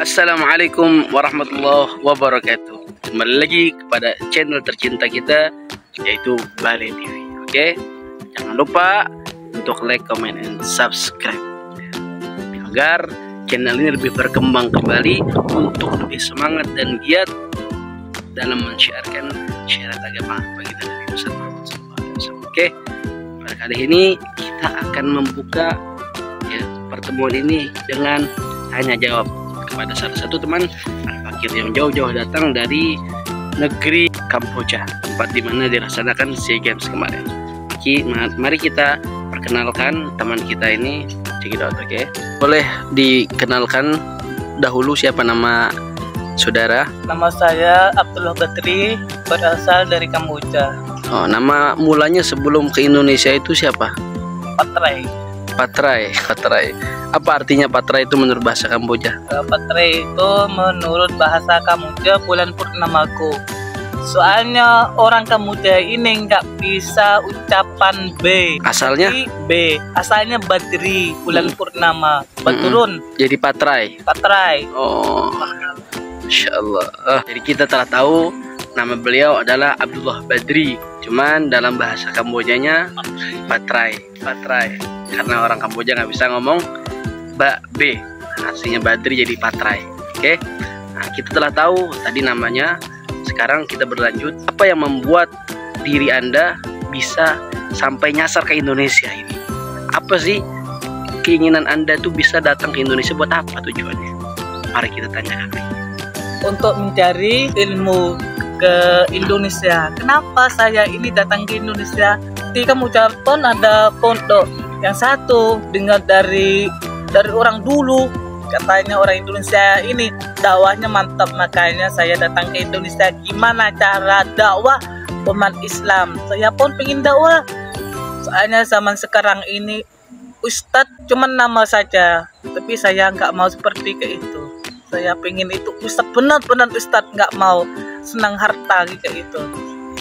Assalamualaikum warahmatullahi wabarakatuh. Kembali lagi kepada channel tercinta kita, yaitu Bale TV. Oke, jangan lupa untuk like, comment, and subscribe agar channel ini lebih berkembang kembali untuk lebih semangat dan giat dalam mensyiarkan syariat agama bagi Nabi Muhammad SAW. Oke, pada kali ini kita akan membuka pertemuan ini dengan tanya jawab kepada salah satu teman al-fakir yang jauh-jauh datang dari negeri Kamboja, tempat di mana dilaksanakan SEA Games kemarin. Mari kita perkenalkan teman kita ini. Cekidot, oke. Boleh dikenalkan dahulu siapa nama saudara? Nama saya Abdullah Badri, berasal dari Kamboja. Oh, nama mulanya sebelum ke Indonesia itu siapa? Patrai. Patrai. Apa artinya Patrai itu menurut bahasa Kamboja? Patrai itu menurut bahasa Kamboja bulan purnamaku. Soalnya orang Kamboja ini nggak bisa ucapan B. Asalnya? B. Asalnya Badri, bulan purnama. Baturun. Jadi Patrai. Oh, Masya Allah. Jadi kita telah tahu nama beliau adalah Abdullah Badri. Cuman dalam bahasa Kambojanya Patrai. Karena orang Kamboja nggak bisa ngomong B, artinya Badri jadi Patrai. Oke. Nah, kita telah tahu tadi namanya. Sekarang kita berlanjut. Apa yang membuat diri Anda bisa sampai nyasar ke Indonesia ini? Apa sih keinginan Anda tuh bisa datang ke Indonesia, buat apa tujuannya? Mari kita tanyakan. Untuk mencari ilmu ke Indonesia. Kenapa saya ini datang ke Indonesia? Di Kamboja pun ada pondok. Yang satu dengar dari orang dulu, katanya orang Indonesia ini dakwahnya mantap, makanya saya datang ke Indonesia. Gimana cara dakwah umat Islam? Saya pun pengen dakwah. Soalnya zaman sekarang ini Ustadz cuma nama saja, tapi saya nggak mau seperti ke itu. Saya pengen itu Ustadz, benar-benar Ustadz, nggak mau senang harta kayak itu,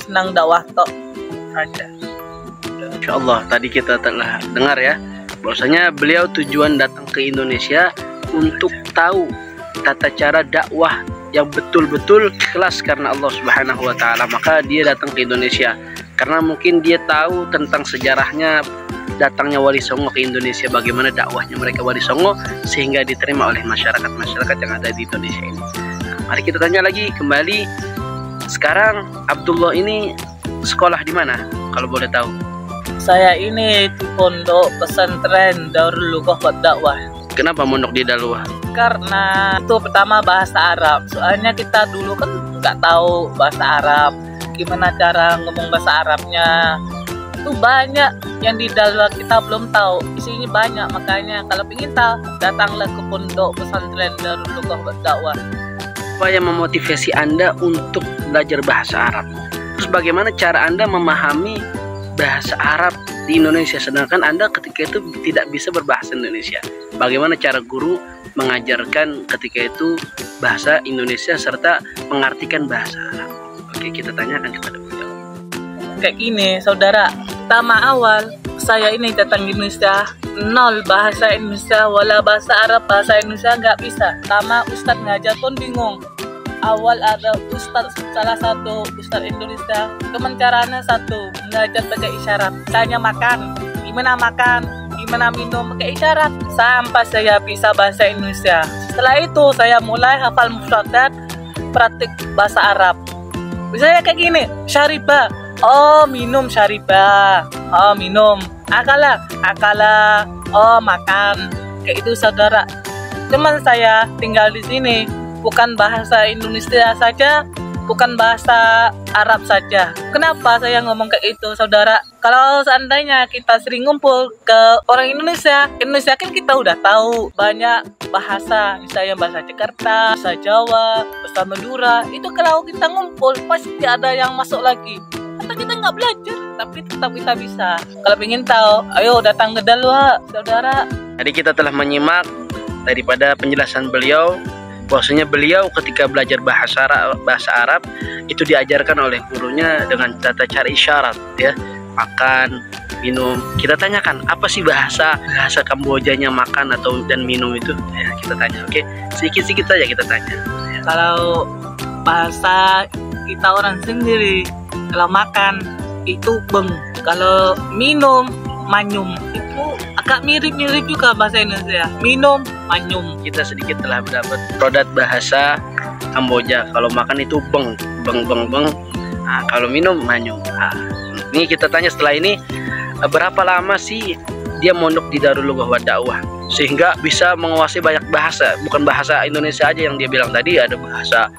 senang dakwah tok aja. Insya Allah tadi kita telah dengar ya, bahwasanya beliau tujuan datang ke Indonesia untuk tahu tata cara dakwah yang betul-betul ikhlas karena Allah Subhanahu wa Ta'ala. Maka dia datang ke Indonesia karena mungkin dia tahu tentang sejarahnya datangnya Wali Songo ke Indonesia, bagaimana dakwahnya mereka Wali Songo sehingga diterima oleh masyarakat yang ada di Indonesia ini. Nah, mari kita tanya lagi kembali. Sekarang Abdullah ini sekolah di mana kalau boleh tahu? Saya ini di pondok pesantren Darul Lughah wa Dakwah. Kenapa mondok di Daluah? Karena itu pertama bahasa Arab. Soalnya kita dulu kan nggak tahu bahasa Arab. Gimana cara ngomong bahasa Arabnya? Itu banyak yang di Daluah kita belum tahu. Isinya banyak, makanya kalau ingin tahu datanglah ke pondok pesantren Darul Lughah wa Dakwah. Apa yang memotivasi Anda untuk belajar bahasa Arab? Terus bagaimana cara Anda memahami bahasa Arab di Indonesia, sedangkan Anda ketika itu tidak bisa berbahasa Indonesia? Bagaimana cara guru mengajarkan ketika itu bahasa Indonesia serta mengartikan bahasa Arab? Oke, kita tanyakan kepada beliau. Kayak gini, saudara. Pertama awal saya ini datang di Indonesia, nol bahasa Indonesia, wala bahasa Arab, bahasa Indonesia nggak bisa. Pertama Ustadz ngajar pun bingung. Awal ada salah satu Ustadz Indonesia, teman caranya satu, mengajar pakai isyarat. Tanya makan, gimana minum pakai isyarat, sampai saya bisa bahasa Indonesia. Setelah itu saya mulai hafal mufradat, praktik bahasa Arab. Misalnya kayak gini, syariba, oh minum, syariba, oh minum, akala, oh makan. Kayak itu saudara. Teman saya tinggal di sini, bukan bahasa Indonesia saja, bukan bahasa Arab saja. Kenapa saya ngomong kayak itu, saudara? Kalau seandainya kita sering ngumpul ke orang Indonesia kan kita udah tahu banyak bahasa, misalnya bahasa Jakarta, bahasa Jawa, bahasa Madura. Itu kalau kita ngumpul pasti ada yang masuk lagi. Atau kita nggak belajar, tapi tetap kita bisa. Kalau ingin tahu, ayo datang ke Daluah, saudara. Tadi kita telah menyimak daripada penjelasan beliau, bahwasanya beliau ketika belajar bahasa Arab itu diajarkan oleh gurunya dengan tata cara isyarat ya. makan, minum. Kita tanyakan apa sih bahasa Kambojanya makan atau dan minum itu. Ya, kita tanya, oke? Sedikit-sedikit saja kita tanya. Kalau bahasa kita orang sendiri, kalau makan itu beng, kalau minum manyum. Itu agak mirip-mirip juga bahasa Indonesia. Minum manyum. Kita sedikit telah mendapat produk bahasa Kamboja. Kalau makan itu beng. Nah, kalau minum manyum. Nah, ini kita tanya setelah ini, berapa lama sih dia mondok di Darul Lughah wa Dakwah sehingga bisa menguasai banyak bahasa, bukan bahasa Indonesia aja yang dia bilang tadi, ada bahasa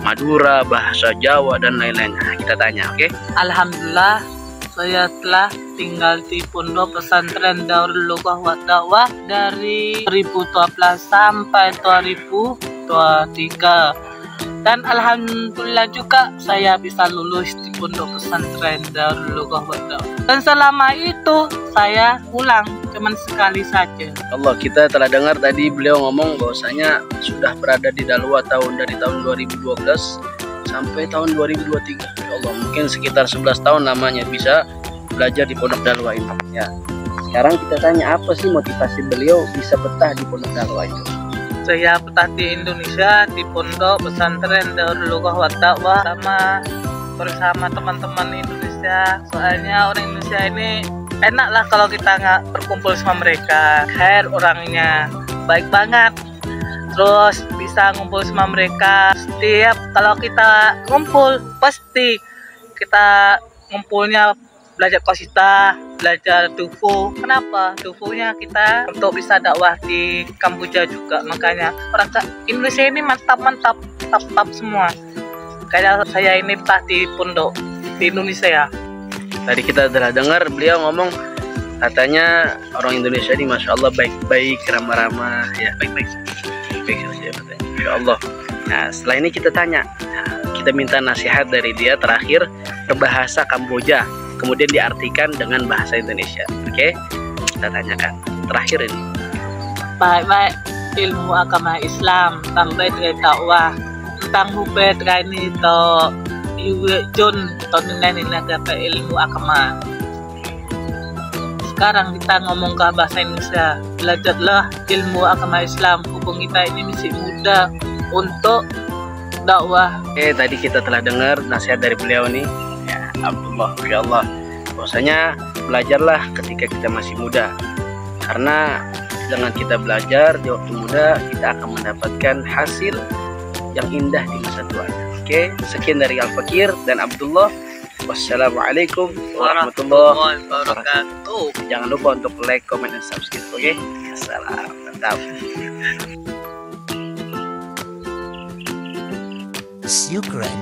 Madura, bahasa Jawa dan lain-lain. Nah, kita tanya, oke? Alhamdulillah, saya telah tinggal di Pondok Pesantren Darul Lughah wa Dakwah dari 2012 sampai 2023. Dan alhamdulillah juga saya bisa lulus di Pondok Pesantren Darul Lughah wa Dakwah. Dan selama itu saya pulang cuman sekali saja. Allah, kita telah dengar tadi beliau ngomong bahwasanya sudah berada di Dalwa dari tahun 2012 sampai tahun 2023. Ya Allah, mungkin sekitar 11 tahun lamanya bisa belajar di Pondok Dalwa ini. Ya. Sekarang kita tanya, apa sih motivasi beliau bisa betah di Pondok Dalwa itu? Saya betah di Indonesia di Pondok Pesantren Darul Lughah wa Dakwah bersama teman-teman Indonesia. Soalnya orang Indonesia ini enak lah kalau kita nggak berkumpul sama mereka. Care orangnya baik banget. Terus bisa ngumpul sama mereka. Setiap kalau kita ngumpul pasti kita ngumpulnya belajar qasidah, belajar tufu. Kenapa? Tufunya kita untuk bisa dakwah di Kamboja juga. Makanya orang Indonesia ini mantap semua. Kayak saya ini betah di pondok di Indonesia ya. Tadi kita telah dengar beliau ngomong, katanya orang Indonesia ini masya Allah baik-baik, ramah-ramah, ya baik-baik saja, masya Allah. Nah, setelah ini kita tanya, kita minta nasihat dari dia terakhir berbahasa Kamboja, kemudian diartikan dengan bahasa Indonesia. Oke? Kita tanyakan terakhir ini. Baik-baik ilmu agama Islam sampai dengan dakwah tentang hubet ini to Jun tontonan ini dapat ilmu agama. Sekarang kita ngomong ke bahasa Indonesia. Belajarlah ilmu agama Islam. Hubung kita ini masih muda untuk dakwah. Oke, tadi kita telah dengar nasihat dari beliau nih. Ya, Abdullah, ya Allah. Bahwasanya belajarlah ketika kita masih muda. Karena dengan kita belajar di waktu muda, kita akan mendapatkan hasil yang indah di masa tua. Oke, sekian dari Al-Fakir dan Abdullah. Wassalamualaikum warahmatullahi wabarakatuh. Jangan lupa untuk like, comment, dan subscribe. Oke, salam, mantap. Syukran.